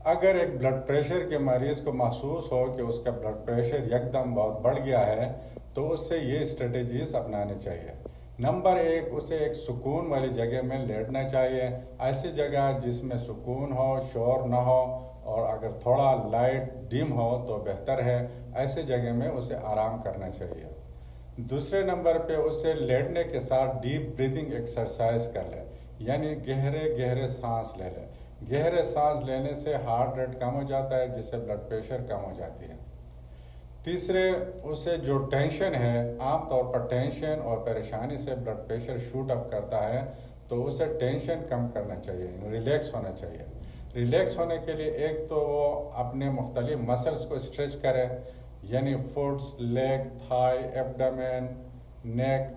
اگر ایک blood pressure کے مریض کو محسوس ہو کہ اس کا بلڈ پریشر یکدم بہت بڑھ گیا ہے تو اس سے یہ اسٹریٹجیز اپنانے چاہیے۔ نمبر 1، اسے ایک سکون والی جگہ میں لیٹنا چاہیے، ایسی جگہ جس میں سکون ہو، شور نہ ہو، اور اگر تھوڑا لائٹ ڈم ہو تو بہتر ہے، ایسی جگہ میں اسے آرام کرنا چاہیے۔ دوسرے نمبر پہ اسے لیٹنے کے ساتھ ڈیپ بریتھنگ ایکسرسائز کر لے، یعنی گہرے گہرے سانس لے لے۔ گہرے سانس لینے سے ہارٹ ریٹ کم ہو جاتا ہے، جس سے بلڈ پریشر کم ہو جاتی ہے۔ تیسرے، اسے جو ٹینشن ہے، عام طور پر ٹینشن اور پریشانی سے بلڈ پریشر شوٹ اپ کرتا ہے، تو اسے ٹینشن کم کرنا چاہیے، ریلیکس ہونا چاہیے۔ ریلیکس ہونے کے لیے ایک تو وہ اپنے مختلف مسلز کو اسٹریچ کرے، یعنی فٹس، لیگ، تھائی، ایبڈمن، نیک،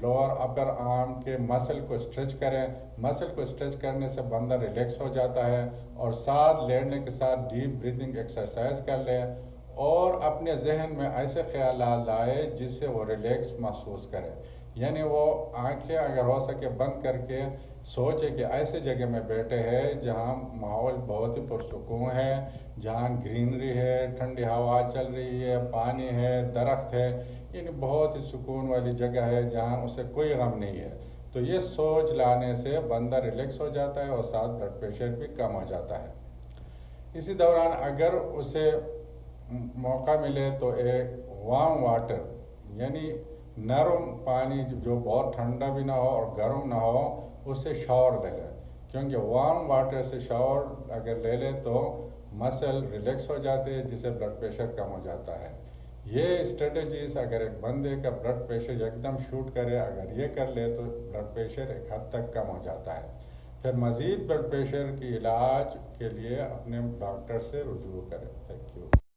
لوور اپر آرم کے مسل کو اسٹریچ کریں۔ مسل کو اسٹریچ کرنے سے بندہ ریلیکس ہو جاتا ہے، اور ساتھ لیٹنے کے ساتھ ڈیپ بریتھنگ ایکسرسائز کر لیں، اور اپنے ذہن میں ایسے خیالات لائے جس سے وہ ریلیکس محسوس کرے، یعنی وہ آنکھیں اگر ہو سکے بند کر کے سوچے کہ ایسے جگہ میں بیٹھے ہیں جہاں ماحول بہت ہی پرسکون ہے، جہاں گرینری ہے، ٹھنڈی ہوا چل رہی ہے، پانی ہے، درخت ہے، یعنی بہت ہی سکون والی جگہ ہے جہاں اسے کوئی غم نہیں ہے۔ تو یہ سوچ لانے سے بندہ ریلیکس ہو جاتا ہے، اور ساتھ بلڈ پریشر بھی کم ہو جاتا ہے۔ اسی دوران اگر اسے موقع ملے تو ایک وارم واٹر، یعنی نرم پانی جو بہت ٹھنڈا بھی نہ ہو اور گرم نہ ہو، اس سے شاور لے لے، کیونکہ وارم واٹر سے شاور اگر لے لے تو مسل ریلیکس ہو جاتے ہیں، جس سے بلڈ پریشر کم ہو جاتا ہے۔ یہ اسٹریٹجیز اگر ایک بندے کا بلڈ پریشر یکدم شوٹ کرے، اگر یہ کر لے تو بلڈ پریشر ایک حد تک کم ہو جاتا ہے۔ پھر مزید بلڈ پریشر کی علاج کے لیے اپنے ڈاکٹر سے رجوع کریں۔ Thank you.